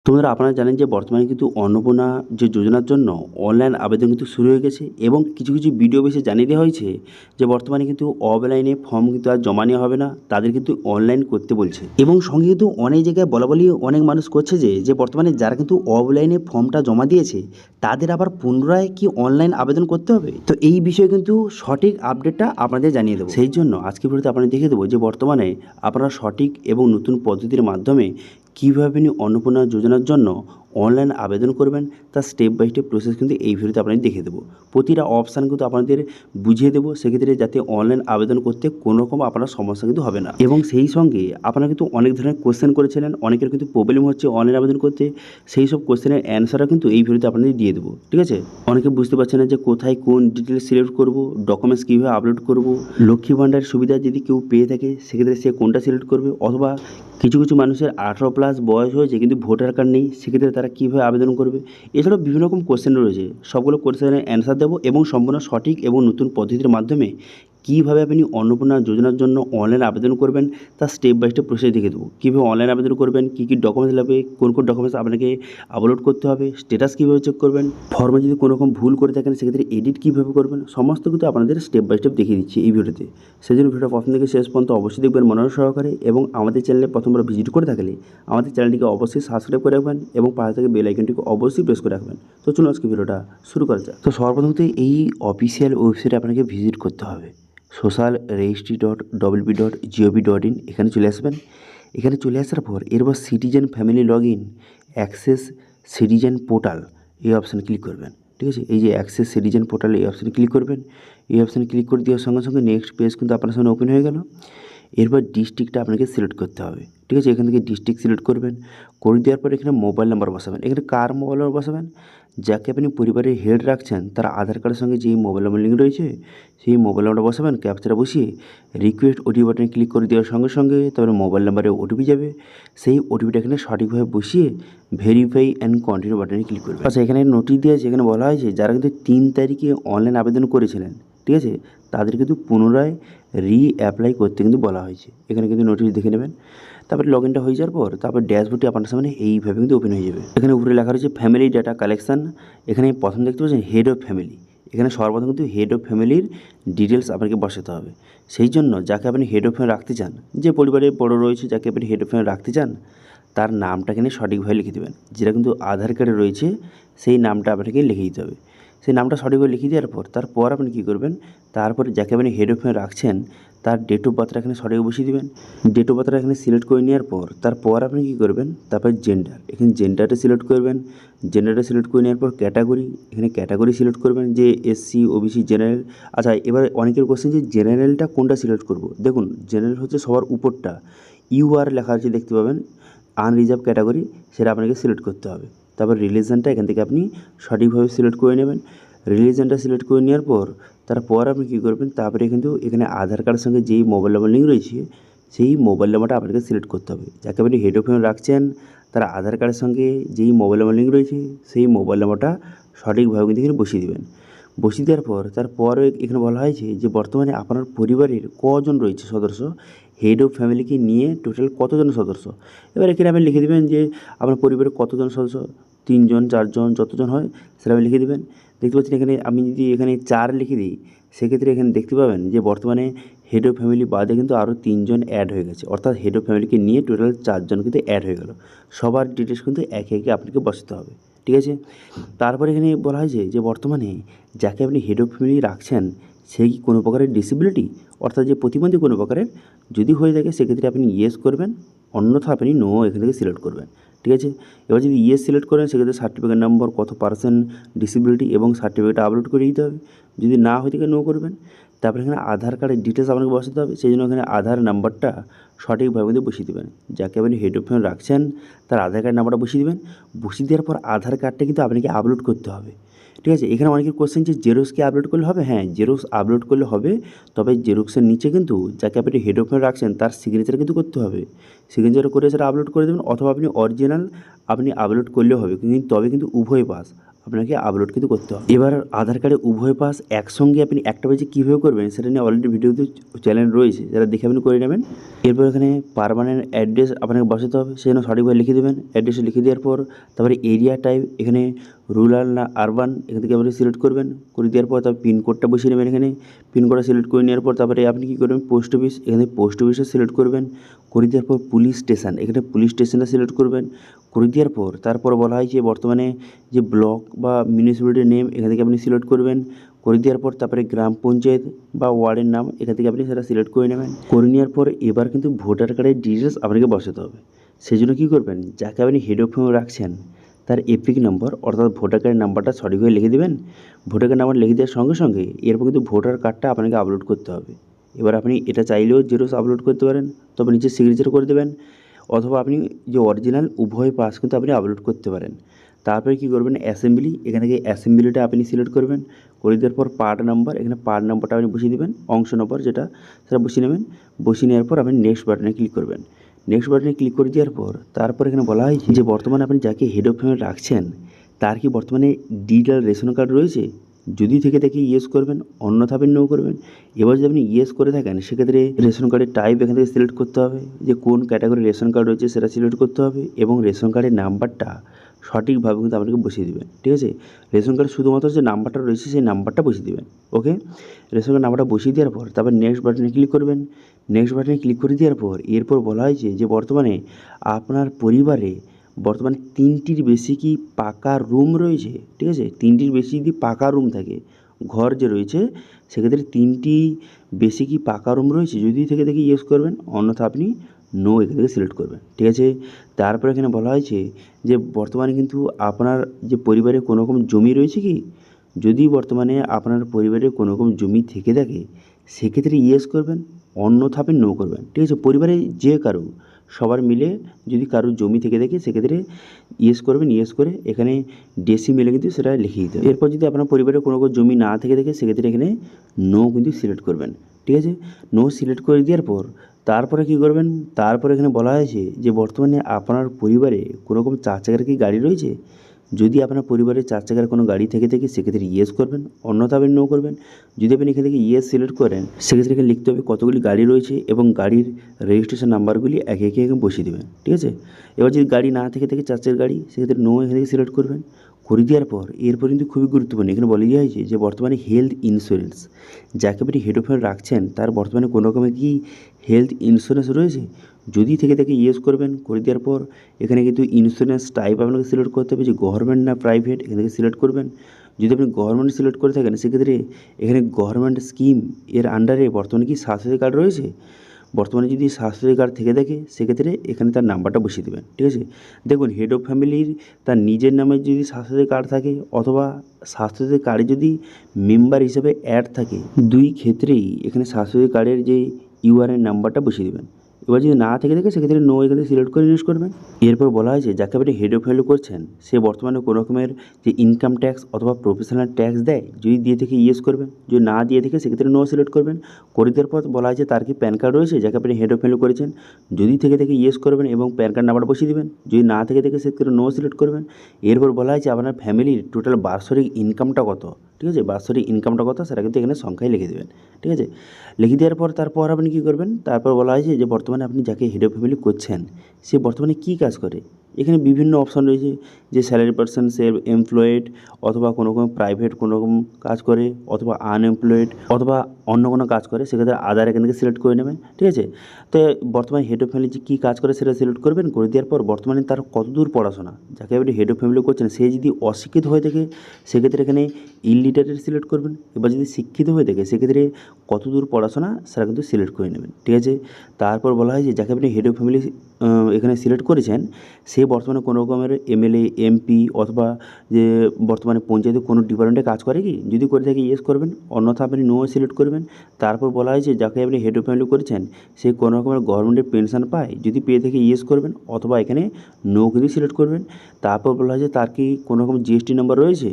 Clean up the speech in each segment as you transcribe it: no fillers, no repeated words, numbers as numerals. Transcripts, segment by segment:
তো বন্ধুরা আপনারা জানেন যে বর্তমানে কিন্তু অন্নপূর্ণা যে যোজনার জন্য অনলাইন আবেদন কিন্তু শুরু হয়ে গেছে এবং কিছু ভিডিও বেশি জানিয়ে দেওয়া হয়েছে যে বর্তমানে কিন্তু অফলাইনে ফর্ম কিন্তু আর জমা নেওয়া হবে না, তাদের কিন্তু অনলাইন করতে বলছে। এবং সঙ্গে কিন্তু অনেক জায়গায় বলা বলি অনেক মানুষ করছে যে বর্তমানে যারা কিন্তু অফলাইনে ফর্মটা জমা দিয়েছে তাদের আবার পুনরায় কি অনলাইন আবেদন করতে হবে। তো এই বিষয়ে কিন্তু সঠিক আপডেটটা আপনাদের জানিয়ে দেবো। সেই জন্য আজকে ভিডিওতে আপনাদের দেখিয়ে দেবো যে বর্তমানে আপনারা সঠিক এবং নতুন পদ্ধতির মাধ্যমে কীভাবে আপনি অন্নপূর্ণা যোজনার জন্য অনলাইন আবেদন করবেন তার স্টেপ বাই স্টেপ প্রসেস কিন্তু এই ভিডিওতে আপনাদের দেখিয়ে দেবো। প্রতিটা অপশান কিন্তু আপনাদের বুঝিয়ে দেবো, সেক্ষেত্রে যাতে অনলাইন আবেদন করতে কোনো রকম আপনার সমস্যা কিন্তু হবে না। এবং সেই সঙ্গে আপনারা কিন্তু অনেক ধরনের কোশ্চেন করেছিলেন, অনেকের কিন্তু প্রবলেম হচ্ছে অনলাইন আবেদন করতে, সেই সব কোশ্চেনের অ্যান্সারও কিন্তু এই ভিডিওতে আপনাদের দিয়ে দেবো। ঠিক আছে, অনেকে বুঝতে পারছে না যে কোথায় কোন ডিটেলস সিলেক্ট করব, ডকুমেন্টস কীভাবে আপলোড করব, লক্ষ্মী ভাণ্ডারের সুবিধা যদি কেউ পেয়ে থাকে সেক্ষেত্রে সে কোনটা সিলেক্ট করবে, অথবা কিছু মানুষের 18+ বয়স হয়েছে কিন্তু ভোটার কার্ড নেই, সেক্ষেত্রে তারা কীভাবে আবেদন করবে। এছাড়াও বিভিন্ন রকম কোশ্চেন রয়েছে, সবগুলো কোশ্চেনের অ্যান্সার দেবো এবং সম্পূর্ণ সঠিক এবং নতুন পদ্ধতির মাধ্যমে কীভাবে আপনি অন্নপূর্ণা যোজনার জন্য অনলাইন আবেদন করবেন তার স্টেপ বাই স্টেপ প্রসেস দেখিয়ে দেবো। কীভাবে অনলাইন আবেদন করবেন, কী ডকুমেন্টস লাগবে, কোন ডকুমেন্টস আপনাকে আপলোড করতে হবে, স্ট্যাটাস কীভাবে চেক করবেন, ফর্মে যদি কোনো রকম ভুল করে থাকেন সেক্ষেত্রে এডিট কীভাবে করবেন, সমস্ত কিন্তু আপনাদের স্টেপ বাই স্টেপ দেখিয়ে দিচ্ছি এই ভিডিওতে। সেই জন্য ভিডিওটা প্রথম থেকে শেষ পর্যন্ত অবশ্যই দেখবেন মনোযোগ সহকারে, এবং আমাদের চ্যানেলে প্রথমবার ভিজিট করে থাকলে আমাদের চ্যানেলটিকে অবশ্যই সাবস্ক্রাইব করে রাখবেন এবং পাশে থেকে বেল আইকনটিকে অবশ্যই প্রেস করে রাখবেন। তো চলুন আজকে ভিডিওটা শুরু করা যাক। তো সর্বপ্রথমত এই অফিসিয়াল ওয়েবসাইটে আপনাকে ভিজিট করতে হবে, social registry.wp.gov.in। এখানে চলে আসবেন। এখানে চলে আসার পর এরপর citizen family log in access citizen portal এই অপশানে ক্লিক করবেন। ঠিক আছে, এই যে অ্যাক্সেস সিটিজেন পোর্টাল এই অপশানে ক্লিক করবেন। এই অপশানে ক্লিক করে দেওয়ার সঙ্গে সঙ্গে নেক্সট পেজ কিন্তু আপনার সামনে ওপেন হয়ে গেল। এরপর ডিস্ট্রিক্টটা আপনাকে সিলেক্ট করতে হবে। ঠিক আছে, এখান থেকে ডিস্ট্রিক্ট সিলেক্ট করবেন। করে দেওয়ার পর এখানে মোবাইল নাম্বার বসাবেন। এখানে কার মোবাইল নাম্বার বসাবেন? যাকে আপনি পরিবারের হেড রাখছেন তার আধার কার্ডের সঙ্গে যেই মোবাইল নাম্বার লিঙ্ক রয়েছে সেই মোবাইল নাম্বারটা বসাবেন। ক্যাপচাটা বসিয়ে রিকোয়েস্ট ওটিপি বাটনে ক্লিক করে দেওয়ার সঙ্গে সঙ্গে তারপরে মোবাইল নাম্বারে ওটিপি যাবে। সেই ওটিপিটা এখানে সঠিকভাবে বসিয়ে ভেরিফাই অ্যান্ড কন্টিনিউ বাটনে ক্লিক করবেন। আচ্ছা, এখানে নোটিশ দেওয়া আছে, এখানে বলা হয়েছে যারা কিন্তু 3 তারিখে অনলাইন আবেদন করেছিলেন, ঠিক আছে, তাদের কিন্তু পুনরায় অ্যাপ্লাই করতে কিন্তু বলা হয়েছে। এখানে কিন্তু নোটিশ দেখে নেবেন। তারপরে লগ ইনটা হয়ে যাওয়ার পর তারপর ড্যাশবোর্ডটি আপনার সামনে এইভাবে কিন্তু ওপেন হয়ে যাবে। এখানে উপরে লেখা রয়েছে ফ্যামিলি ডাটা কালেকশান। এখানে প্রথম দেখতে পাচ্ছেন হেড অফ ফ্যামিলি। এখানে সর্বপ্রথম কিন্তু হেড অফ ফ্যামিলির ডিটেলস আপনাকে বসাতে হবে। সেই জন্য যাকে আপনি হেড অফ ফ্যামিলি রাখতে চান, যে পরিবারে বড় রয়েছে যাকে আপনি হেড অফ ফ্যামিলি রাখতে চান, তার নামটা এখানে সঠিকভাবে লিখে দেবেন। যেটা কিন্তু আধার কার্ডে রয়েছে সেই নামটা আপনাকে লিখে দিতে হবে। সেই নামটা সঠিকভাবে লিখে দেওয়ার পর তারপর আপনি কী করবেন, তারপরে যাকে আপনি হেড অফ ফ্যামিলি রাখছেন তার ডেট অফ বার্থটা এখানে সঠিক বসিয়ে দেবেন। ডেট অফ বার্থটা এখানে সিলেক্ট করে নেওয়ার পর তারপর আপনি কী করবেন, তারপর জেন্ডার, এখানে জেন্ডারটা সিলেক্ট করবেন। জেন্ডারটা সিলেক্ট করে নেওয়ার পর ক্যাটাগরি, এখানে ক্যাটাগরি সিলেক্ট করবেন যে এসসি, ওবিসি, জেনারেল। আচ্ছা, এবার অনেকের কোশ্চেন যে জেনারেলটা কোনটা সিলেক্ট করব। দেখুন, জেনারেল হচ্ছে সবার উপরটা, ইউআর লেখা আছে দেখতে পাবেন, আনরিজার্ভ ক্যাটাগরি, সেটা আপনাকে সিলেক্ট করতে হবে। তারপর রিলিজনটা এখান থেকে আপনি সঠিকভাবে সিলেক্ট করে নেবেন। রিলিজনটা সিলেক্ট করে নেওয়ার পর তারপর আপনি কী করবেন, তারপরে কিন্তু এখানে আধার কার্ডের সঙ্গে যেই মোবাইল নাম্বার লিঙ্ক রয়েছে সেই মোবাইল নাম্বারটা আপনাকে সিলেক্ট করতে হবে। যাকে আপনি হেড অফ ফ্যামিলি রাখছেন তার আধার কার্ডের সঙ্গে যেই মোবাইল নাম্বার লিঙ্ক রয়েছে সেই মোবাইল নাম্বারটা সঠিকভাবে কিন্তু এখানে বসিয়ে দেবেন। বসিয়ে দেওয়ার পর তারপরে এখানে বলা হয়েছে যে বর্তমানে আপনার পরিবারের কজন রয়েছে সদস্য, হেড অফ ফ্যামিলিকে নিয়ে টোটাল কতজন সদস্য। এবার এখানে আপনি লিখে দেবেন যে আপনার পরিবারের কতজন সদস্য, 3 জন 4 জন যতজন হয় সেটা আপনি লিখে দেবেন। দেখতে পাচ্ছেন এখানে আমি যদি এখানে 4 লিখে দিই সেক্ষেত্রে এখানে দেখতে পাবেন যে বর্তমানে হেড অফ ফ্যামিলি বাদে কিন্তু আরও 3 জন অ্যাড হয়ে গেছে, অর্থাৎ হেড অফ ফ্যামিলিকে নিয়ে টোটাল 4 জন কিন্তু অ্যাড হয়ে গেল। সবার ডিটেলস কিন্তু একে একে আপনাকে বসাতে হবে। ঠিক আছে, তারপরে এখানে বলা হয়েছে যে বর্তমানে যাকে আপনি হেড অফ ফ্যামিলি রাখছেন সে কি কোনো প্রকারের ডিসেবিলিটি, অর্থাৎ যে প্রতিবন্ধী কোনো প্রকারের, যদি হয়ে থাকে সেক্ষেত্রে আপনি ইয়েস করবেন, অন্যথা আপনি নো এখান থেকে সিলেক্ট করবেন। ঠিক আছে, এবার যদি ইয়েস সিলেক্ট করেন সেক্ষেত্রে সার্টিফিকেট নম্বর, কত পার্সেন্ট ডিসেবিলিটি এবং সার্টিফিকেট আপলোড করে দিতে হবে। যদি না হয়ে থাকে নো করবেন। তারপরে এখানে আধার কার্ডের ডিটেলস আপনাকে বসাতে হবে, সেই জন্য এখানে আধার নাম্বারটা সঠিকভাবে কিন্তু বসিয়ে দেবেন। যাকে আপনি হেড অফ ফ্যামিলি রাখছেন তার আধার কার্ড নাম্বারটা বসিয়ে দেবেন। বসিয়ে দেওয়ার পর আধার কার্ডটা কিন্তু আপনাকে আপলোড করতে হবে। ঠিক আছে, এখানে অনেকের কোশ্চেন যে জেরক্স কি আপলোড করলে হবে? হ্যাঁ, জেরক্স আপলোড করলে হবে, তবে জেরক্সের নিচে কিন্তু যাকে আপনি হেড অফ ফ্যামিলি রাখছেন তার সিগনেচার কিন্তু করতে হবে। সিগনেচার করে সেটা আপলোড করে দেবেন, অথবা আপনি অরিজিনাল আপনি আপলোড করলেও হবে, কিন্তু তবে কিন্তু উভয় পাস, আপনাকে আপলোড কিন্তু করতে হবে। এবার আধার কার্ডের উভয় পাশ একসঙ্গে আপনি একটা পেজে কীভাবে করবেন সেটা নিয়ে অলরেডি ভিডিওতে চ্যানেল রয়েছে, যারা দেখে আপনি করে নেবেন। এরপর এখানে পার্মানেন্ট অ্যাড্রেস আপনাকে বসাতে হবে, সেজন্য সঠিকভাবে লিখে দেবেন। অ্যাড্রেসে লিখে দেওয়ার পর তারপরে এরিয়া টাইপ এখানে রুরাল না আরবান এখান থেকে আপনি সিলেক্ট করবেন। করে দেওয়ার পর তারপর পিনকোডটা বসিয়ে নেবেন। এখানে পিনকোডটা সিলেক্ট করে নেওয়ার পর তারপরে আপনি কী করবেন, পোস্ট অফিস এখানে পোস্ট অফিসে সিলেক্ট করবেন। করে দেওয়ার পর পুলিশ স্টেশন এখানে পুলিশ স্টেশনটা সিলেক্ট করবেন। করে দেওয়ার পর তারপর বলা হয় যে বর্তমানে যে ব্লক বা মিউনিসিপ্যালিটির নেম এখান থেকে আপনি সিলেক্ট করবেন। করে দেওয়ার পর তারপরে গ্রাম পঞ্চায়েত বা ওয়ার্ডের নাম এখান থেকে আপনি সেটা সিলেক্ট করে নেবেন। করে নেওয়ার পর এবার কিন্তু ভোটার কার্ডের ডিটেলস আপনাকে বসাতে হবে। সেই জন্য কী করবেন, যাকে আপনি হেড অফ হোম রাখছেন তার এপিক নম্বর অর্থাৎ ভোটার কার্ডের নাম্বারটা সঠিকভাবে লিখে দেবেন। ভোটার কার্ড নাম্বার লিখে দেওয়ার সঙ্গে সঙ্গে এরপর কিন্তু ভোটার কার্ডটা আপনাকে আপলোড করতে হবে। এবার আপনি এটা চাইলেও জেরক্স আপলোড করতে পারেন, তবে নিচে সিগনেচার করে দেবেন, অথবা আপনি যে অরিজিনাল উভয় পাস কিন্তু আপনি আপলোড করতে পারেন। তারপরে কী করবেন, অ্যাসেম্বলি এখান থেকে অ্যাসেম্বলিটা আপনি সিলেক্ট করবেন। করে দেওয়ার পর পার্ট নাম্বার এখানে পার্ট নাম্বারটা আপনি বসিয়ে দেবেন, অংশ নম্বর যেটা সেটা বসিয়ে নেবেন। বসিয়ে নেওয়ার পর আপনি নেক্সট বাটনে ক্লিক করবেন। নেক্সট বাটনে ক্লিক করে দেওয়ার পর তারপর এখানে বলা হয় যে বর্তমানে আপনি যাকে হেড অফ ফ্যামিলি রাখছেন তার কি বর্তমানে ডিজিটাল রেশন কার্ড রয়েছে। যদি থেকে থাকে ইয়েস করবেন, অন্যথা আপনি নো করবেন। এবার যদি আপনি ইয়েস করে থাকেন সেক্ষেত্রে রেশন কার্ডের টাইপ এখান থেকে সিলেক্ট করতে হবে, যে কোন ক্যাটাগরির রেশন কার্ড রয়েছে সেটা সিলেক্ট করতে হবে, এবং রেশন কার্ডের নাম্বারটা সঠিকভাবে কিন্তু আপনাকে বসিয়ে দেবেন। ঠিক আছে, রেশন কার্ডে শুধুমাত্র যে নাম্বারটা রয়েছে সেই নাম্বারটা বসিয়ে দেবেন। ওকে, রেশন কার্ড নাম্বারটা বসিয়ে দেওয়ার পর তারপর নেক্সট বাটনে ক্লিক করবেন। নেক্সট বাটনে ক্লিক করে দেওয়ার পর এরপর বলা হয়েছে যে বর্তমানে আপনার পরিবারে বর্তমানে 3টির বেশি কি পাকা রুম রয়েছে। ঠিক আছে, 3টির বেশি যদি পাকা রুম থাকে, ঘর যে রয়েছে সেক্ষেত্রে 3টি বেশি কি পাকা রুম রয়েছে, যদি থেকে দেখে ইয়েস করবেন, অন্যথা আপনি নো এখান থেকে সিলেক্ট করবেন। ঠিক আছে, তারপর এখানে বলা হয়েছে যে বর্তমানে কিন্তু আপনার যে পরিবারে কোনো রকম জমি রয়েছে কি, যদি বর্তমানে আপনার পরিবারে কোনো রকম জমি থেকে থাকে সেক্ষেত্রে ইয়েস করবেন, অন্যথা আপনি নো করবেন। ঠিক আছে, পরিবারে যে কারো সবার মিলে যদি কারোর জমি থেকে থাকে সেক্ষেত্রে ইয়েস করবেন। ইয়েস করে এখানে ডেসিমেলে কিন্তু সেটা লিখিয়ে দিতে হবে। এরপর যদি আপনার পরিবারে কোনো জমি না থেকে থাকে সেক্ষেত্রে এখানে নো কিন্তু সিলেক্ট করবেন। ঠিক আছে, নো সিলেক্ট করে দেওয়ার পর তারপরে কী করবেন, তারপরে এখানে বলা হয়েছে যে বর্তমানে আপনার পরিবারে কোনো রকম 4 চাকার কি গাড়ি রয়েছে। যদি আপনার পরিবারে 4 চাকার কোনো গাড়ি থেকে থাকে সেক্ষেত্রে ইয়েস করবেন, অন্যথা আপনি নো করবেন। যদি আপনি এখান থেকে ইয়েস সিলেক্ট করেন সেক্ষেত্রে এখানে লিখতে হবে কতগুলি গাড়ি রয়েছে এবং গাড়ির রেজিস্ট্রেশন নাম্বারগুলি একে একে বসিয়ে দেবেন। ঠিক আছে, এবার যদি গাড়ি না থেকে 4 চাকার গাড়ি সেক্ষেত্রে নো এখান থেকে সিলেক্ট করবেন। করে দেওয়ার পর এরপর কিন্তু খুবই গুরুত্বপূর্ণ, এখানে বলে দেওয়া হয়েছে যে বর্তমানে হেলথ ইন্স্যুরেন্স যাকে আপনি হেড অফ ফ্যামিলি রাখছেন তার বর্তমানে কোনো রকমের কি হেলথ ইন্স্যুরেন্স রয়েছে। যদি থেকে থাকে ইয়েস করবেন। করে দেওয়ার পর এখানে কিন্তু ইন্স্যুরেন্স টাইপ আপনাকে সিলেক্ট করতে হবে যে গভর্নমেন্ট না প্রাইভেট, এখান থেকে সিলেক্ট করবেন। যদি আপনি গভর্নমেন্ট সিলেক্ট করে থাকেন সেক্ষেত্রে এখানে গভর্নমেন্ট স্কিম এর আন্ডারে বর্তমানে কি স্বাস্থ্যসাথী কার্ড রয়েছে। বর্তমানে যদি স্বাস্থ্যসাথী কার্ড থেকে থাকে সেক্ষেত্রে এখানে তার নাম্বারটা বসিয়ে দেবেন। ঠিক আছে, দেখুন হেড অফ ফ্যামিলির তার নিজের নামে যদি স্বাস্থ্যসাথী কার্ড থাকে অথবা স্বাস্থ্যসাথী কার্ডে যদি মেম্বার হিসেবে অ্যাড থাকে, দুই ক্ষেত্রেই এখানে স্বাস্থ্যসাথী কার্ডের যে ইউআরএন নাম্বারটা বসিয়ে দেবেন। এবার যদি না থেকে থাকে সেক্ষেত্রে নো এখানে সিলেক্ট করে ইউজ করবেন। এরপর বলা হয়েছে যাকে আপনি হেড অফ ফ্যামিলি করছেন সে বর্তমানে কোনো রকমের যে ইনকাম ট্যাক্স অথবা প্রফেশনাল ট্যাক্স দেয়, যদি দিয়ে থেকে ইয়েস করবেন, যদি না দিয়ে থেকে সেক্ষেত্রে নো সিলেক্ট করবেন। করে দেওয়ার পর বলা হয়েছে তার কি প্যান কার্ড রয়েছে যাকে আপনি হেড অফ ফ্যামিলি করেছেন, যদি থেকে ইয়েস করবেন এবং প্যান কার্ড নাম্বার বসিয়ে দেবেন। যদি না থেকে সেক্ষেত্রে নো সিলেক্ট করবেন। এরপর বলা হয়েছে আপনার ফ্যামিলির টোটাল বাৎসরিক ইনকামটা কত। ঠিক আছে, বাৎসরিক ইনকামটা কত সেটা কিন্তু এখানে সংখ্যায় লিখে দেবেন। ঠিক আছে, লিখে দেওয়ার পর তারপর আপনি কী করবেন, তারপর বলা হয়েছে যে বর্তমানে আপনি যাকে হেড অফ ফ্যামিলি করছেন সে বর্তমানে কী কাজ করে। এখানে বিভিন্ন অপশান রয়েছে যে স্যালারি পারসন, সে এমপ্লয়েড অথবা কোনো প্রাইভেট কোনো রকম কাজ করে অথবা আনএমপ্লয়েড অথবা অন্য কোনো কাজ করে, সেক্ষেত্রে আদার এখান থেকে সিলেক্ট করে নেবেন। ঠিক আছে, তো বর্তমানে হেড অফ ফ্যামিলি যে কী কাজ করে সেটা সিলেক্ট করবেন। করে দেওয়ার পর বর্তমানে তার কতদূর পড়াশোনা, যাকে আপনি হেড অফ ফ্যামিলি করছেন সে যদি অশিক্ষিত হয়ে থাকে সেক্ষেত্রে এখানে ইলিটারেট সিলেক্ট করবেন। এবার যদি শিক্ষিত হয়ে থাকে সেক্ষেত্রে কতদূর পড়াশোনা সেটা কিন্তু সিলেক্ট করে নেবেন। ঠিক আছে, তারপর বলা হয় যে যাকে আপনি হেড অফ ফ্যামিলি এখানে সিলেক্ট করেছেন সে বর্তমানে কোনো রকমের এমএলএ, এমপি অথবা যে বর্তমানে পঞ্চায়েতে কোনো ডিপার্টমেন্টে কাজ করে কি, যদি করে থাকে ইয়েস করবেন, অন্যথা আপনি নো সিলেক্ট করবেন। তারপর বলা হয়েছে যাকে আপনি হেড অফ ফ্যামিলি করেছেন সে কোনো রকমের গভর্নমেন্টের পেনশন পায়, যদি পেয়ে থেকে ইয়েস করবেন, অথবা এখানে নো কিন্তু সিলেক্ট করবেন। তারপর বলা হয়েছে তার কি কোনো রকম জিএসটি নাম্বার রয়েছে,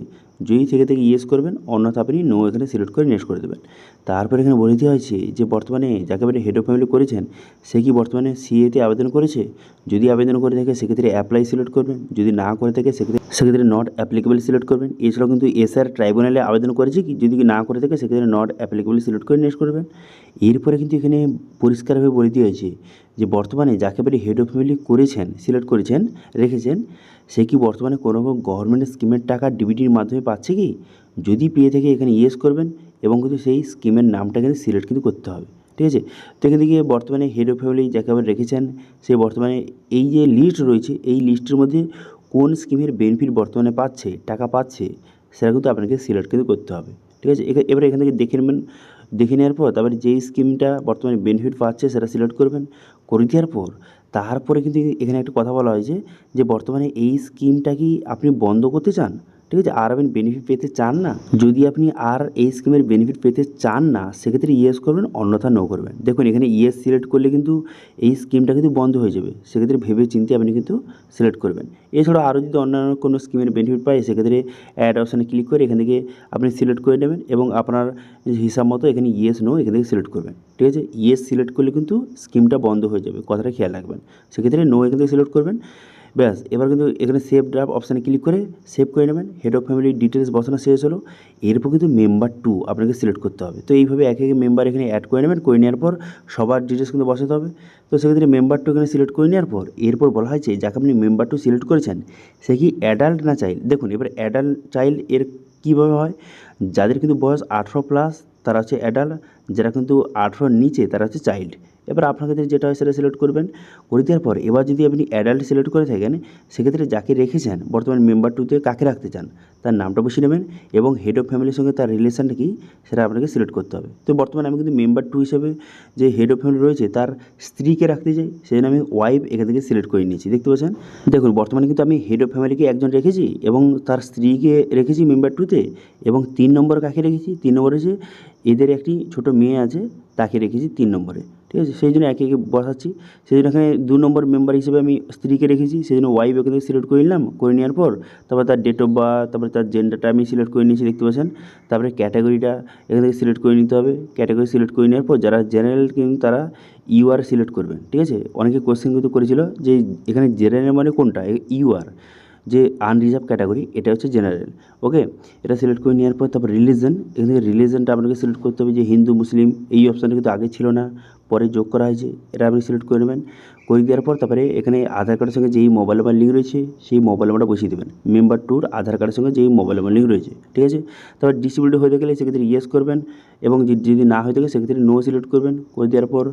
যদি থেকে ইয়েস করবেন, অন্যথা আপনি নো এখানে সিলেক্ট করে নেক্সট করে দেবেন। তারপর এখানে বলে দেওয়া হয়েছে যে বর্তমানে যাকে আপনি হেড অফ ফ্যামিলি করেছেন সে কি বর্তমানে সিএতে আবেদন করেছে, যদি আবেদন করে থাকে সেক্ষেত্রে অ্যাপ্লাই সিলেক্ট করবেন, যদি না করে থাকে সেক্ষেত্রে সেক্ষেত্রে নট অ্যাপ্লিকেবল সিলেক্ট করবেন। এছাড়াও কিন্তু এসআর ট্রাইব্যুনালে আবেদন করেছে কি, যদি না করে থাকে সেক্ষেত্রে নট অ্যাপ্লিকেবল সিলেক্ট করে নেক্সট করবেন। এরপরে কিন্তু এখানে পরিষ্কারভাবে বলে দেওয়া হয়েছে যে বর্তমানে যাকে আপনি হেড অফ ফ্যামিলি করেছেন, সিলেক্ট করেছেন, রেখেছেন, সে কি বর্তমানে কোনো গভর্নমেন্ট স্কিমের টাকা ডিবিটির মাধ্যমে পাচ্ছে কি? যদি পেয়ে থাকে এখানে ইয়েস করবেন এবং কিন্তু সেই স্কিমের নামটা কিন্তু সিলেক্ট কিন্তু করতে হবে, ঠিক আছে। তো এখান থেকে বর্তমানে হেড অফ ফ্যামিলি যাকে আপনি রেখেছেন সে বর্তমানে এই যে লিস্ট রয়েছে এই লিস্টের মধ্যে কোন স্কিমের বেনিফিট বর্তমানে পাচ্ছে, টাকা পাচ্ছে, সেটা কিন্তু আপনাকে সিলেক্ট কিন্তু করতে হবে, ঠিক আছে। এবারে এখান থেকে দেখে নেবেন, দেখে নেওয়ার পর তারপরে যেই স্কিমটা বর্তমানে বেনিফিট পাচ্ছে সেটা সিলেক্ট করবেন। করে দেওয়ার পর তারপরে কিন্তু এখানে একটা কথা বলা হয়েছে যে বর্তমানে এই স্কিমটা কি আপনি বন্ধ করতে চান, ঠিক আছে, আর আপনি বেনিফিট পেতে চান না। যদি আপনি আর এই স্কিমের বেনিফিট পেতে চান না সেক্ষেত্রে ইয়েস করবেন, অন্যথা নো করবেন। দেখুন এখানে ইয়েস সিলেক্ট করলে কিন্তু এই স্কিমটা কিন্তু বন্ধ হয়ে যাবে, সেক্ষেত্রে ভেবে চিন্তে আপনি কিন্তু সিলেক্ট করবেন। এছাড়াও আরও যদি অন্যান্য কোনো স্কিমের বেনিফিট পায় সেক্ষেত্রে অ্যাড অপশানে ক্লিক করে এখান থেকে আপনি সিলেক্ট করে নেবেন এবং আপনার হিসাব মতো এখানে ইয়েস নো এখান থেকে সিলেক্ট করবেন, ঠিক আছে। ইয়েস সিলেক্ট করলে কিন্তু স্কিমটা বন্ধ হয়ে যাবে, কথাটা খেয়াল রাখবেন। সেক্ষেত্রে নো এখান থেকে সিলেক্ট করবেন, ব্যাস। এবার কিন্তু এখানে সেভ ড্রাফট অপশানে ক্লিক করে সেভ করে নেবেন। হেড অফ ফ্যামিলি ডিটেলস বসানো শেষ হলো। এরপর কিন্তু মেম্বার 2 আপনাকে সিলেক্ট করতে হবে। তো এইভাবে এক এক মেম্বার এখানে অ্যাড করে নেবেন, করে নেওয়ার পর সবার ডিটেলস কিন্তু বসাতে হবে। তো সেক্ষেত্রে মেম্বার 2 এখানে সিলেক্ট করে নেওয়ার পর এরপর বলা হয়েছে যাকে আপনি মেম্বার 2 সিলেক্ট করেছেন সে কি অ্যাডাল্ট না চাইল্ড। দেখুন এবার অ্যাডাল্ট চাইল্ড এর কীভাবে হয়, যাদের কিন্তু বয়স 18+ তারা হচ্ছে অ্যাডাল্ট, যারা কিন্তু 18 নিচে তারা হচ্ছে চাইল্ড। এবার আপনার ক্ষেত্রে যেটা হয় সেটা সিলেক্ট করবেন। করে দেওয়ার পর এবার যদি আপনি অ্যাডাল্ট সিলেক্ট করে থাকেন সেক্ষেত্রে যাকে রেখেছেন বর্তমান মেম্বার 2-তে কাকে রাখতে চান তার নামটা বসিয়ে নেবেন এবং হেড অফ ফ্যামিলির সঙ্গে তার রিলেশানটা কি সেটা আপনাকে সিলেক্ট করতে হবে। তো বর্তমানে আমি কিন্তু মেম্বার 2 হিসেবে যে হেড অফ ফ্যামিলি রয়েছে তার স্ত্রীকে রাখতে চাই, সেই জন্য আমি ওয়াইফ এখান থেকে সিলেক্ট করে নিয়েছি, দেখতে পাচ্ছেন। দেখুন বর্তমানে কিন্তু আমি হেড অফ ফ্যামিলিকে একজন রেখেছি এবং তার স্ত্রীকে রেখেছি মেম্বার 2-তে, এবং 3 নম্বর কাকে রেখেছি, 3 নম্বরে হচ্ছে এদের একটি ছোট মেয়ে আছে তাকে রেখেছি 3 নম্বরে, ঠিক আছে। সেই জন্য একে একে বসাচ্ছি। সেই জন্য এখানে 2 নম্বর মেম্বার হিসেবে আমি স্ত্রীকে রেখেছি, সেই জন্য ওয়াইফ এখান থেকে সিলেক্ট করে নিলাম। করে নেওয়ার পর তারপর তার ডেট অফ বার্থ, তারপরে তার জেন্ডারটা আমি সিলেক্ট করে নিয়েছি, দেখতে পাচ্ছেন। তারপরে ক্যাটাগরিটা এখান থেকে সিলেক্ট করে নিতে হবে। ক্যাটাগরি সিলেক্ট করে নেওয়ার পর যারা জেনারেল কিন্তু তারা ইউআর সিলেক্ট করবেন, ঠিক আছে। অনেকে কোশ্চেন কিন্তু করেছিল যে এখানে জেনারেল মানে কোনটা, ইউআর যে আনরিজার্ভ ক্যাটাগরি এটা হচ্ছে জেনারেল, ওকে। এটা সিলেক্ট করে নেওয়ার পর তারপর রিলিজন, এখান থেকে রিলিজনটা আপনাকে সিলেক্ট করতে হবে যে হিন্দু মুসলিম, এই অপশানটা কিন্তু আগে ছিল না, পরে যোগ করা হয়েছে, এটা আপনি সিলেক্ট করে নেবেন। করে দেওয়ার পর তারপরে এখানে আধার কার্ডের সঙ্গে যেই মোবাইল নাম্বার লিঙ্ক রয়েছে সেই মোবাইল নাম্বারটা বসিয়ে দেবেন, মেম্বার 2-র আধার কার্ডের সঙ্গে যেই মোবাইল নাম্বার লিঙ্ক রয়েছে, ঠিক আছে। তারপর ডিসেবিলিটি হয়ে গেলে সেক্ষেত্রে ইয়েস করবেন এবং যদি না হয়ে থাকে সেক্ষেত্রে নো সিলেক্ট করবেন। করে দেওয়ার পর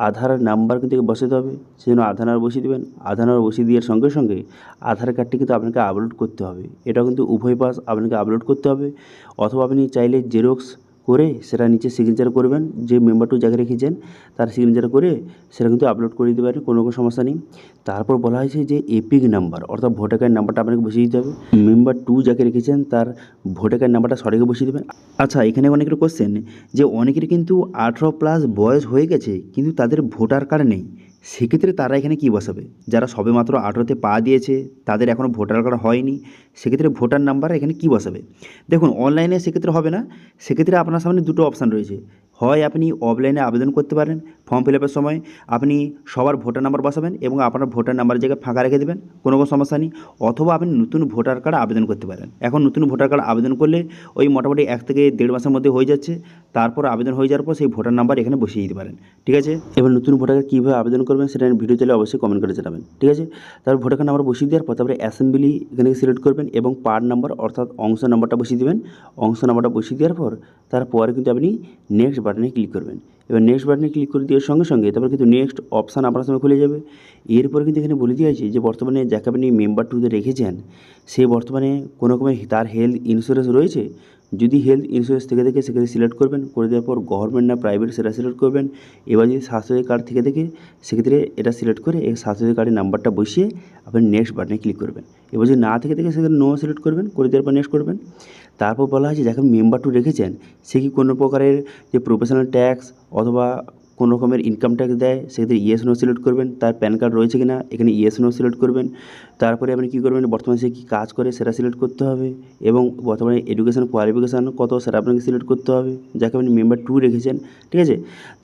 আধার নাম্বার কিন্তু বসাতে হবে, সেই জন্য আধার নাম্বার বসিয়ে দেবেন। আধার নাম্বার বসিয়ে দেওয়ার সঙ্গে সঙ্গে আধার কার্ডটি কিন্তু আপনাকে আপলোড করতে হবে, এটা কিন্তু উভয় পাশ আপনাকে আপলোড করতে হবে, অথবা আপনি চাইলে জেরক্স করে সেটা নিচে সিগনেচার করবেন, যে মেম্বার 2 যাকে রেখেছেন তার সিগনেচার করে সেটা কিন্তু আপলোড করে দিতে পারেন, কোনো রকম সমস্যা নেই। তারপর বলা হয়েছে যে এপিক নাম্বার অর্থাৎ ভোটার কার্ড নাম্বারটা আপনাকে বসিয়ে দিতে হবে। মেম্বার 2 যাকে রেখেছেন তার ভোটার কার্ড নাম্বারটা সঠিক বসিয়ে দেবেন। আচ্ছা, এখানে অনেকের কোশ্চেন যে অনেকের কিন্তু 18+ বয়স হয়ে গেছে কিন্তু তাদের ভোটার কার্ড নেই, সেক্ষেত্রে তারা এখানে কী বসাবে? যারা সবেমাত্র 18-তে পা দিয়েছে তাদের এখনও ভোটার কার্ড হয়নি, সেক্ষেত্রে ভোটার নাম্বার এখানে কী বসাবে? দেখুন অনলাইনে সেক্ষেত্রে হবে না, সেক্ষেত্রে আপনার সামনে দুটো অপশান রয়েছে। হয় আপনি অফলাইনে আবেদন করতে পারেন, ফর্ম ফিল আপের সময় আপনি সবার ভোটার নাম্বার বসাবেন এবং আপনার ভোটার নাম্বারের জায়গায় ফাঁকা রেখে দেবেন, কোনো সমস্যা নেই। অথবা আপনি নতুন ভোটার কার্ড আবেদন করতে পারেন। এখন নতুন ভোটার কার্ড আবেদন করলে ওই মোটামুটি 1 থেকে 1.5 মাসের মধ্যে হয়ে যাচ্ছে, তারপর আবেদন হয়ে যাওয়ার পর সেই ভোটার নাম্বার এখানে বসিয়ে দিতে পারেন, ঠিক আছে। এবার নতুন ভোটার কার্ড কীভাবে আবেদন করবেন সেটা ভিডিও চাইলে অবশ্যই কমেন্ট করে জানাবেন, ঠিক আছে। তারপর ভোটার কার্ড নাম্বার বসিয়ে দেওয়ার পর তারপরে অ্যাসেম্বলি এখানে সিলেক্ট করবেন এবং পার্ট নাম্বার অর্থাৎ অংশ নাম্বারটা বসিয়ে দেবেন। অংশ নাম্বারটা বসিয়ে দেওয়ার পর তারপরে কিন্তু আপনি নেক্সট বাটনে ক্লিক করবেন। এবার নেক্সট বাটনে ক্লিক করে দেওয়ার সঙ্গে সঙ্গে তারপর কিন্তু নেক্সট অপশান আপনার সামনে খুলে যাবে। এরপরে কিন্তু এখানে বলে দেওয়া আছে যে বর্তমানে যাকে আপনি মেম্বার 2-তে রেখেছেন সে বর্তমানে কোনো রকমের তার হেলথ ইন্স্যুরেন্স রয়েছে, যদি হেলথ ইন্স্যুরেন্স থেকে থাকে সেখানে সিলেক্ট করবেন। করে দেওয়ার পর গভর্নমেন্ট না প্রাইভেট সেটা সিলেক্ট করবেন। এবার যদি স্বাস্থ্যসাথী কার্ড থেকে থাকে সেক্ষেত্রে এটা সিলেক্ট করে এই স্বাস্থ্যসাথী কার্ডের নাম্বারটা বসিয়ে আপনি নেক্সট বাটনে ক্লিক করবেন। এবার যদি না থেকে থাকে সেখানে নো সিলেক্ট করবেন, করে দেওয়ার পর নেক্সট করবেন। তারপর বলা হয়েছে যাকে মেম্বার 2 রেখেছেন সে কি কোনো প্রকারের যে প্রফেশনাল ট্যাক্স অথবা কোনো রকমের ইনকাম ট্যাক্স দেয়, সেক্ষেত্রে ইয়েস নো সিলেক্ট করবেন। তার প্যান কার্ড রয়েছে কিনা এখানে ইয়েস নো সিলেক্ট করবেন। তারপরে আপনি কী করবেন, বর্তমানে সে কী কাজ করে সেটা সিলেক্ট করতে হবে এবং বর্তমানে এডুকেশন কোয়ালিফিকেশান কত সেটা আপনাকে সিলেক্ট করতে হবে যাকে আপনি মেম্বার 2 রেখেছেন, ঠিক আছে।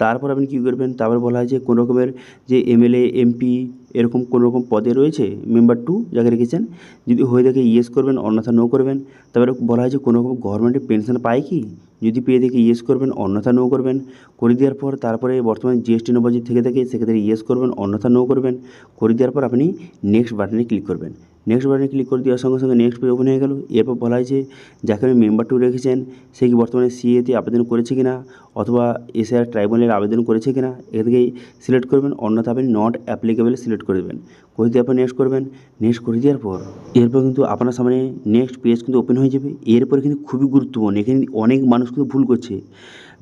তারপর আপনি কী করবেন, তারপর বলা হয় যে কোনো রকমের যে এমএলএ এমপি এরকম কোনো রকম পদে রয়েছে মেম্বার 2 যাকে রেখেছেন, যদি হয়ে থাকে ইয়েস করবেন, অন্যথা নো করবেন। তারপরে বলা হয় যে কোনো রকম গভর্নমেন্টের পেনশন পায় কি, যদি পেয়ে থাকে ইয়েস করবেন, অন্যথা নো করবেন। করে দেওয়ার পর তারপরে বর্তমানে জিএসটি নম্বর যদি থেকে থাকে সেক্ষেত্রে ইয়েস করবেন, অন্যথা নো করবেন। করে দেওয়ার পর আপনি নেক্সট বাটনে ক্লিক করবেন। নেক্সট বাটনে ক্লিক করে দেওয়ার সঙ্গে সঙ্গে নেক্সট পেজ ওপেন হয়ে গেল। এরপর বলা হয় যে যাকে আপনি মেম্বার 2 রেখেছেন সে কি বর্তমানে সিএতে আবেদন করেছে কিনা অথবা এসআর ট্রাইব্যুনালে আবেদন করেছে কিনা, এখান থেকেই সিলেক্ট করবেন, অন্যথা আপনি নট অ্যাপ্লিকেবল সিলেক্ট করে দেবেন। করে দিয়ে আপনি নেক্সট করবেন। নেক্সট করে দেওয়ার পর এরপর কিন্তু আপনার সামনে নেক্সট পেজ কিন্তু ওপেন হয়ে যাবে। এরপরে কিন্তু খুবই গুরুত্বপূর্ণ, এখানে অনেক মানুষ কিন্তু ভুল করছে।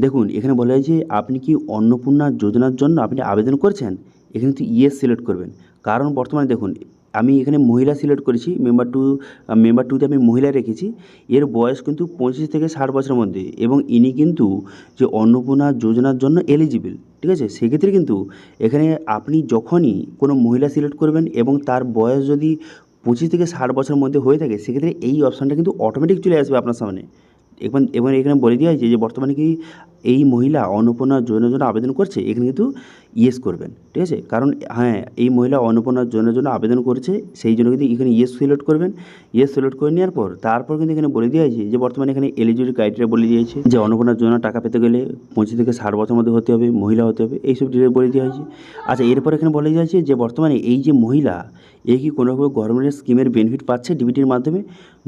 দেখুন এখানে বলা হয় যে আপনি কি অন্নপূর্ণা যোজনার জন্য আপনি আবেদন করেছেন, এখানে কিন্তু ইয়েস সিলেক্ট করবেন। কারণ বর্তমানে দেখুন আমি এখানে মহিলা সিলেক্ট করেছি, মেম্বার 2তে আমি মহিলা রেখেছি। এর বয়স কিন্তু 25 থেকে 60 বছরের মধ্যে এবং ইনি কিন্তু যে অন্নপূর্ণা যোজনার জন্য এলিজিবল, ঠিক আছে। সেক্ষেত্রে কিন্তু এখানে আপনি যখনই কোনো মহিলা সিলেক্ট করবেন এবং তার বয়স যদি 25 থেকে 60 বছরের মধ্যে হয়ে থাকে সেক্ষেত্রে এই অপশানটা কিন্তু অটোমেটিক চলে আসবে আপনার সামনে। এবং এখানে বলে দেওয়া হয়েছে যে বর্তমানে কি এই মহিলা অন্নপূর্ণা যোজনার জন্য আবেদন করছে, এখানে কিন্তু ইয়েস করবেন, ঠিক আছে। কারণ হ্যাঁ এই মহিলা অন্নপূর্ণা যোজনার জন্য আবেদন করছে, সেই জন্য কিন্তু এখানে ইয়েস সিলেক্ট করবেন। ইয়েস সিলেক্ট করে নেওয়ার পর তারপর কিন্তু এখানে বলে দেওয়া হয়েছে যে বর্তমানে এখানে এলিজিবিলিটি ক্রাইটেরিয়া বলে দিয়েছে যে অন্নপূর্ণা যোজনা টাকা পেতে গেলে 25 থেকে 60 বছরের মধ্যে হতে হবে, মহিলা হতে হবে, এইসব ডিটেল বলে দেওয়া হয়েছে। আচ্ছা এরপর এখানে বলে দেওয়া হয়েছে যে বর্তমানে এই যে মহিলা এ কি কোনো রকম গভর্নমেন্টের স্কিমের বেনিফিট পাচ্ছে ডিবিটির মাধ্যমে,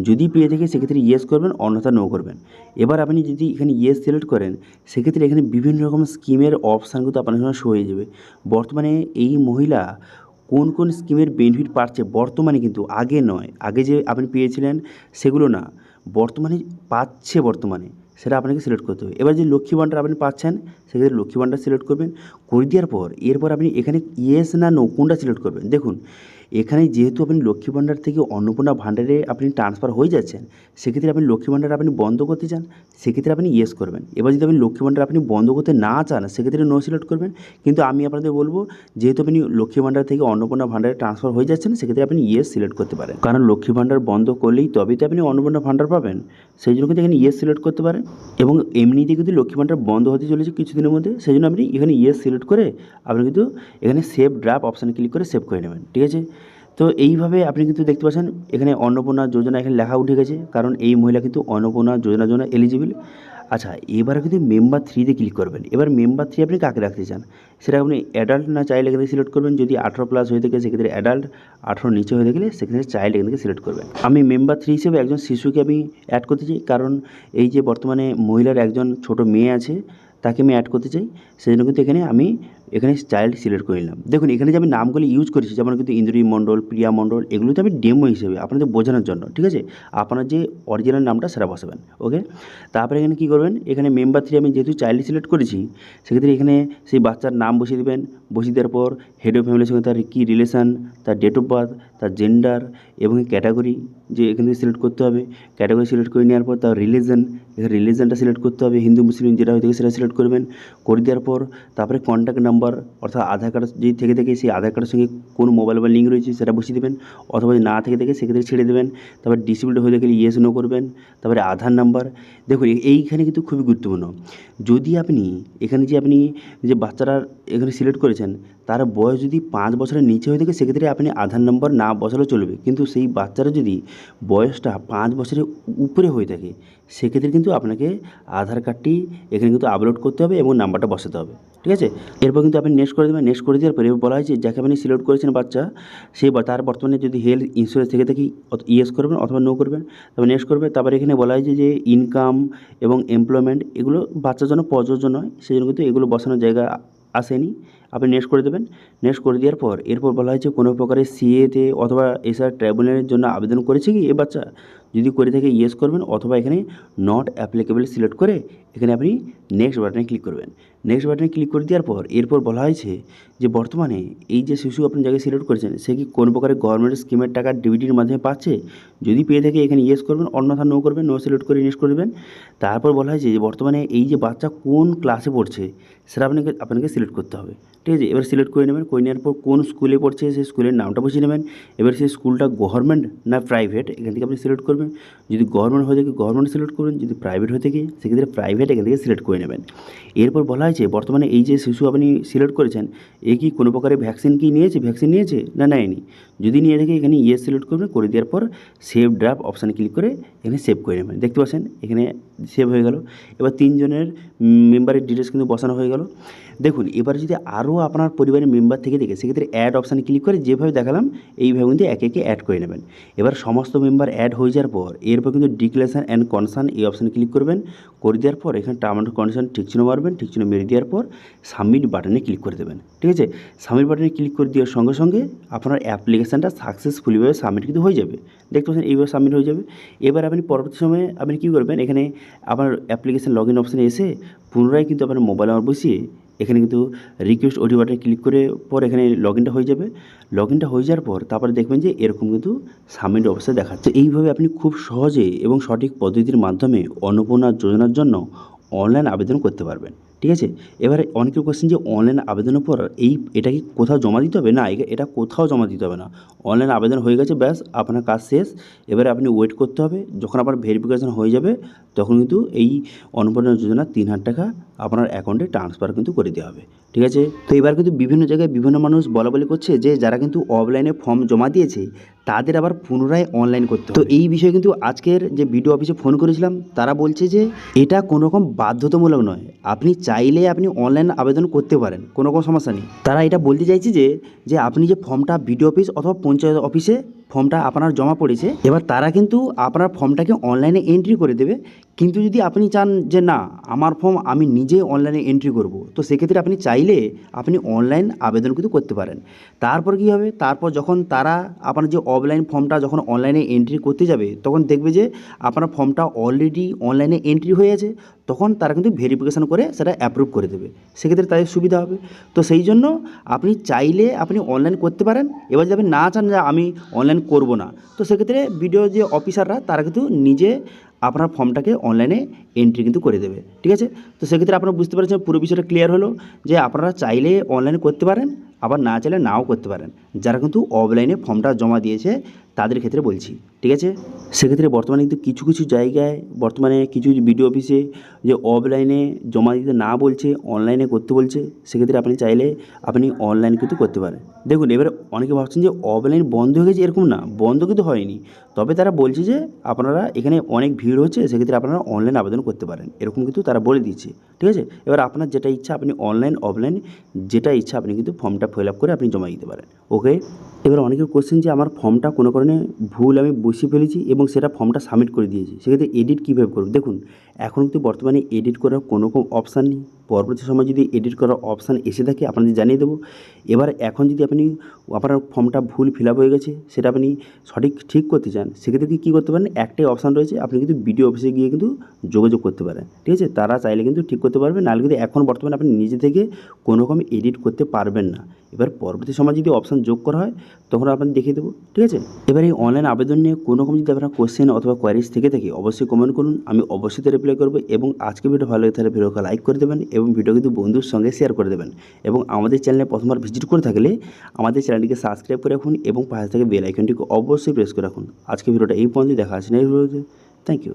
যদি পেয়ে থাকে সেক্ষেত্রে ইয়েস করবেন, অন্যথা নো করবেন। এবার আপনি যদি এখানে ইয়েস সিলেক্ট করেন সেক্ষেত্রে এখানে বিভিন্ন রকম স্কিমের অপশান কিন্তু আপনার সামনে শো হয়ে যাবে। বর্তমানে এই মহিলা কোন কোন স্কিমের বেনিফিট পাচ্ছে বর্তমানে, কিন্তু আগে নয়, আগে যে আপনি পেয়েছিলেন সেগুলো না, বর্তমানে পাচ্ছে বর্তমানে, সেটা আপনাকে সিলেক্ট করতে হবে। এবার যে লক্ষ্মী ভাণ্ডার আপনি পাচ্ছেন সেক্ষেত্রে লক্ষ্মী ভাণ্ডার সিলেক্ট করবেন। করে দেওয়ার পর এরপর আপনি এখানে ইয়েস না নো কোনটা সিলেক্ট করবেন। দেখুন এখানে যেহেতু আপনি লক্ষ্মী ভাণ্ডার থেকে অন্নপূর্ণা ভাণ্ডারে আপনি ট্রান্সফার হয়ে যাচ্ছেন, সেক্ষেত্রে আপনি লক্ষ্মী ভাণ্ডার আপনি বন্ধ করতে চান, সেক্ষেত্রে আপনি ইয়েস করবেন। এবার যদি আপনি লক্ষ্মী ভাণ্ডার আপনি বন্ধ করতে না চান সেক্ষেত্রে নো সিলেক্ট করবেন। কিন্তু আমি আপনাদের বলবো যেহেতু আপনি লক্ষ্মী ভাণ্ডার থেকে অন্নপূর্ণা ভাণ্ডারে ট্রান্সফার হয়ে যাচ্ছেন সেক্ষেত্রে আপনি ইয়েস সিলেক্ট করতে পারেন, কারণ লক্ষ্মী ভাণ্ডার বন্ধ করলেই তবেই তো আপনি অন্নপূর্ণা ভাণ্ডার পাবেন, সেই জন্য কিন্তু এখানে ইয়েস সিলেক্ট করতে পারেন। এবং এমনিতে কিন্তু লক্ষ্মী ভাণ্ডার বন্ধ হতে চলেছে কিছুদিনের মধ্যে, সেই জন্য আপনি এখানে ইয়েস সিলেক্ট করে আপনি কিন্তু এখানে সেভ ড্রাফট অপশানে ক্লিক করে সেভ করে নেবেন, ঠিক আছে। তো এইভাবে আপনি কিন্তু দেখতে পাচ্ছেন এখানে অন্নপূর্ণা যোজনা এখানে লেখা উঠে গেছে, কারণ এই মহিলা কিন্তু অন্নপূর্ণা যোজনার জন্য এলিজিবল। আচ্ছা এবারে কিন্তু মেম্বার 3তে ক্লিক করবেন। এবার মেম্বার 3 আপনি কাকে রাখতে চান, সেটা আপনি অ্যাডাল্ট না চাইল্ড এখানে সিলেক্ট করবেন। যদি 18+ হয়ে থাকে সেক্ষেত্রে অ্যাডাল্ট, 18 নিচে হয়ে থাকলে সেক্ষেত্রে চাইল্ড এখান থেকে সিলেক্ট করবেন। আমি মেম্বার 3 হিসেবে একজন শিশুকে আমি অ্যাড করতে চাই, কারণ এই যে বর্তমানে মহিলার একজন ছোট মেয়ে আছে তাকে আমি অ্যাড করতে চাই, সেই জন্য কিন্তু এখানে চাইল্ড সিলেক্ট করে নিলাম। দেখুন এখানে যে আমি নামগুলি ইউজ করেছি যেমন কিন্তু ইন্দ্রি মণ্ডল, প্রিয়া মণ্ডল, এগুলো তো আমি ডেমো হিসেবে আপনাদের বোঝানোর জন্য, ঠিক আছে। আপনার যে অরিজিনাল নামটা সেটা বসাবেন, ওকে। তারপরে এখানে কী করবেন, এখানে মেম্বার 3 আমি যেহেতু চাইল্ড সিলেক্ট করেছি সেক্ষেত্রে এখানে সেই বাচ্চার নাম বসিয়ে দেবেন। বসিয়ে দেওয়ার পর হেড অফ ফ্যামিলির সঙ্গে তার কী রিলেশান, তার ডেট অফ বার্থ, তার জেন্ডার এবং ক্যাটাগরি যে এখান থেকে সিলেক্ট করতে হবে। ক্যাটাগরি সিলেক্ট করে নেওয়ার পর তার রিলিজন, এখানে রিলিজনটা সিলেক্ট করতে হবে, হিন্দু মুসলিম যেটা হয়ে থাকে সেটা সিলেক্ট করবেন। করে দেওয়ার পর তারপরে কন্ট্যাক্ট নাম্বার অর্থাৎ আধার কার্ড যদি থেকে থাকে সেই আধার কার্ডের সঙ্গে কোন মোবাইল নাম্বার লিঙ্ক রয়েছে সেটা বসিয়ে দেবেন, অথবা যদি না থেকে থাকে সেক্ষেত্রে ছেড়ে দেবেন। তারপর ডিসেবলড হয়ে থাকলে ইয়েস নো করবেন। তারপরে আধার নাম্বার, দেখুন এইখানে কিন্তু খুবই গুরুত্বপূর্ণ। যদি আপনি এখানে যে বাচ্চারা এখানে সিলেক্ট করেছেন তার বয়স যদি 5 বছরের নিচে হয়ে থাকে সেক্ষেত্রে আপনি আধার নম্বর না বসালেও চলবে, কিন্তু সেই বাচ্চারা যদি বয়সটা 5 বছরের উপরে হয়ে থাকে সেক্ষেত্রে কিন্তু আপনাকে আধার কার্ডটি এখানে কিন্তু আপলোড করতে হবে এবং নাম্বারটা বসাতে হবে, ঠিক আছে। এরপর কিন্তু আপনি নেক্সট করে দেবেন। নেক্সট করে দেওয়ার পরে বলা হয়েছে যাকে আপনি সিলেক্ট করেছেন বাচ্চা তার বর্তমানে যদি হেলথ ইন্স্যুরেন্স থেকে থাকে ইয়েস করবেন অথবা নো করবেন। তারপর নেক্সট করবে। তারপরে এখানে বলা হয়েছে যে ইনকাম এবং এমপ্লয়মেন্ট এগুলো বাচ্চার জন্য প্রযোজ্য নয়, সেই জন্য কিন্তু এগুলো বসানোর জায়গা আসেনি, আপনি নেক্সট করে দেবেন। নেক্সট করে দেওয়ার পর এরপর বলা হয়েছে কোনো প্রকারের সিএতে অথবা এসআর ট্রাইব্যুনালের জন্য আবেদন করেছে কি এ বাচ্চা, যদি করে থাকে ইয়েস করবেন, অথবা এখানে নট অ্যাপ্লিকেবল সিলেক্ট করে এখানে আপনি নেক্সট বাটনে ক্লিক করবেন। নেক্সট বাটনে ক্লিক করে দেওয়ার পর এরপর বলা হয়েছে যে বর্তমানে এই যে শিশু আপনি যাকে সিলেক্ট করেছেন সে কি কোনো প্রকারের গভর্নমেন্ট স্কিমের টাকা ডিবিটির মাধ্যমে পাচ্ছে, যদি পেয়ে থাকে এখানে ইয়েস করবেন, অন্যথা নো করবেন, নো সিলেক্ট করে নেক্সট করবেন। তারপর বলা হয়েছে যে বর্তমানে এই যে বাচ্চা কোন ক্লাসে পড়ছে সেটা আপনাকে সিলেক্ট করতে হবে, ঠিক আছে। এবার সিলেক্ট করে নেবেন। করে নেওয়ার পর কোন স্কুলে পড়ছে সেই স্কুলের নামটা বসিয়ে নেবেন। এবার সেই স্কুলটা গভর্নমেন্ট না প্রাইভেট এখান থেকে আপনি সিলেক্ট করবেন। করবেন। যদি গভর্নমেন্ট হয়ে থাকে গভর্নমেন্ট সিলেক্ট করবেন, যদি প্রাইভেট হয়ে থাকে সেক্ষেত্রে প্রাইভেট এখান থেকে সিলেক্ট করে নেবেন। এরপর বলা হয়েছে বর্তমানে এই যে শিশু আপনি সিলেক্ট করেছেন এ কি কোনো প্রকারের ভ্যাকসিন ভ্যাকসিন নিয়েছে না নেয়নি। যদি নিয়ে থাকে এখানে ইয়েস সিলেক্ট করবেন, করে দেওয়ার পর সেভ ড্রাফট অপশানে ক্লিক করে এখানে সেভ করে নেবেন। দেখতে পাচ্ছেন এখানে সেভ হয়ে গেল। এবার 3 জনের মেম্বারের ডিটেলস কিন্তু বসানো হয়ে গেল। দেখুন এবার যদি আরও আপনার পরিবারের মেম্বার থেকে থাকে সেক্ষেত্রে অ্যাড অপশানে ক্লিক করে যেভাবে দেখালাম এইভাবে কিন্তু একে একে অ্যাড করে নেবেন। এবার সমস্ত মেম্বার অ্যাড হয়ে যাওয়ার পর এরপর কিন্তু ডিক্লারেশন অ্যান্ড কনসার্ন এই অপশানে ক্লিক করবেন। করে দেওয়ার পর এখানে টার্ম অ্যান্ড কন্ডিশন ঠিক চিহ্ন মারবেন, ঠিক চিহ্ন মেরে দেওয়ার পর সাবমিট বাটনে ক্লিক করে দেবেন। ঠিক আছে, সাবমিট বাটনে ক্লিক করে দেওয়ার সঙ্গে সঙ্গে আপনার অ্যাপ্লিকেশানটা সাকসেসফুলিভাবে সাবমিট কিন্তু হয়ে যাবে। দেখতে পাচ্ছেন এইভাবে সাবমিট হয়ে যাবে। এবার আপনি পরবর্তী সময়ে আপনি কী করবেন, এখানে আপনার অ্যাপ্লিকেশান লগ ইন অপশানে এসে পুনরায় কিন্তু আপনার মোবাইল নাম্বার বসিয়ে এখানে কিন্তু রিকোয়েস্ট ওটি বাটনে ক্লিক করে পর এখানে লগ ইনটা হয়ে যাবে। লগ ইনটা হয়ে যাওয়ার পর তারপরে দেখবেন যে এরকম কিন্তু সাবমিট অবস্থায় দেখাচ্ছে। এইভাবে আপনি খুব সহজে এবং সঠিক পদ্ধতির মাধ্যমে অন্নপূর্ণা যোজনার জন্য অনলাইন আবেদন করতে পারবেন। ঠিক আছে, এবারে অনেকের কোশ্চেন যে অনলাইন আবেদনের পর এটা কি কোথাও জমা দিতে হবে? না, এটা কোথাও জমা দিতে হবে না। অনলাইন আবেদন হয়ে গেছে, ব্যাস আপনার কাজ শেষ। এবারে আপনি ওয়েট করতে হবে, যখন আপনার ভেরিফিকেশন হয়ে যাবে তখন কিন্তু এই অন্নপূর্ণা যোজনা 3,000 টাকা আপনার অ্যাকাউন্টে ট্রান্সফার কিন্তু করে দেওয়া হবে। ঠিক আছে, তো এবার কিন্তু বিভিন্ন জায়গায় বিভিন্ন মানুষ বলাবলি করছে যে যারা কিন্তু অফলাইনে ফর্ম জমা দিয়েছে তাদের আবার পুনরায় অনলাইন করতে হবে। তো এই বিষয়ে কিন্তু আজকের যে বিডিও অফিসে ফোন করেছিলাম তারা বলছে যে এটা কোনো রকম বাধ্যতামূলক নয়, আপনি চাইলে আপনি অনলাইন আবেদন করতে পারেন, কোনো রকম সমস্যা নেই। তারা এটা বলতে চাইছে যে আপনি যে ফর্মটা বিডিও অফিস অথবা পঞ্চায়েত অফিসে ফর্মটা আপনার জমা পড়েছে, এবার তারা কিন্তু আপনার ফর্মটাকে অনলাইনে এন্ট্রি করে দেবে। কিন্তু যদি আপনি চান যে না আমার ফর্ম আমি নিজে অনলাইনে এন্ট্রি করব, তো সেক্ষেত্রে আপনি চাইলে আপনি অনলাইন আবেদন কিন্তু করতে পারেন। তারপর কী হবে, তারপর যখন তারা আপনার যে অফলাইন ফর্মটা যখন অনলাইনে এন্ট্রি করতে যাবে তখন দেখবে যে আপনার ফর্মটা অলরেডি অনলাইনে এন্ট্রি হয়ে আছে, তখন তারা কিন্তু ভেরিফিকেশান করে সেটা অ্যাপ্রুভ করে দেবে। সেক্ষেত্রে তাদের সুবিধা হবে। তো সেই জন্য আপনি চাইলে আপনি অনলাইন করতে পারেন। এবার যদি আপনি না চান যে আমি অনলাইন করব না, তো সেক্ষেত্রে বিডিও যে অফিসাররা তারা কিন্তু নিজে আপনার ফর্মটাকে অনলাইনে এন্ট্রি কিন্তু করে দেবে। ঠিক আছে, তো সেক্ষেত্রে আপনারা বুঝতে পারছেন পুরো বিষয়টা ক্লিয়ার হলো যে আপনারা চাইলে অনলাইনে করতে পারেন, আবার না চাইলে নাও করতে পারেন। যারা কিন্তু অফলাইনে ফর্মটা জমা দিয়েছে তাদের ক্ষেত্রে বলছি। ঠিক আছে, সেক্ষেত্রে বর্তমানে কিন্তু কিছু কিছু জায়গায় বর্তমানে কিছু বিডিও অফিসে যে অফলাইনে জমা দিতে না বলছে, অনলাইনে করতে বলছে, সেক্ষেত্রে আপনি চাইলে আপনি অনলাইন কিন্তু করতে পারেন। দেখুন এবারে অনেকে ভাবছেন যে অফলাইন বন্ধ হয়ে গেছে, এরকম না, বন্ধ কিন্তু হয়নি। তবে তারা বলছে যে আপনারা এখানে অনেক ভিড় হচ্ছে, সেক্ষেত্রে আপনারা অনলাইন আবেদন করতে পারেন, এরকম কিন্তু তারা বলে দিচ্ছে। ঠিক আছে, এবার আপনার যেটা ইচ্ছা আপনি অনলাইন অফলাইন যেটা ইচ্ছা আপনি কিন্তু ফর্মটা ফিল আপ করে আপনি জমা দিতে পারেন। ওকে, এবার অনেকের কোশ্চেন যে আমার ফর্মটা কোনো কারণে ভুল আমি বসিয়ে ফেলেছি এবং সেটা ফর্মটা সাবমিট করে দিয়েছি, সেক্ষেত্রে এডিট কীভাবে করব? দেখুন এখন কিন্তু বর্তমানে এডিট করার কোনো রকম অপশান নেই। পরবর্তী সময় যদি এডিট করার অপশান এসে থাকে আপনাদের জানিয়ে দেবো। এবার এখন যদি আপনি আপনার ফর্মটা ভুল ফিল আপ হয়ে গেছে সেটা আপনি ঠিক করতে চান, সেক্ষেত্রে কী করতে পারেন, একটাই অপশান রয়েছে, আপনি কিন্তু বিডিও অফিসে গিয়ে কিন্তু যোগাযোগ করতে পারেন। ঠিক আছে, তারা চাইলে কিন্তু ঠিক করতে পারবেন, নাহলে কিন্তু এখন বর্তমানে আপনি নিজে থেকে কোনো রকম এডিট করতে পারবেন না। এবার পরবর্তী সময় যদি অপশান যোগ করা হয় তখন আপনাদের দেখিয়ে দেবো। ঠিক আছে, এবার এই অনলাইন আবেদন নিয়ে কোনো রকম যদি আপনার কোশ্চেন অথবা কোয়ারিজ থেকে থাকে অবশ্যই কমেন্ট করুন, আমি অবশ্যই রিপ্লাই করবো। এবং আজকে ভিডিও ভালো লাগে তাহলে ভিডিওকে লাইক করে দেবেন এবং ভিডিও কিন্তু বন্ধুর সঙ্গে শেয়ার করে দেবেন। এবং আমাদের চ্যানেলে প্রথমবার ভিজিট করে থাকলে আমাদের চ্যানেলটিকে সাবস্ক্রাইব করে রাখুন এবং পাশে থেকে বেল আইকনটিকে অবশ্যই প্রেস করে রাখুন। আজকে ভিডিওটা এই পর্যন্ত, দেখা আছে নেক্সট ভিডিওতে। Thank you.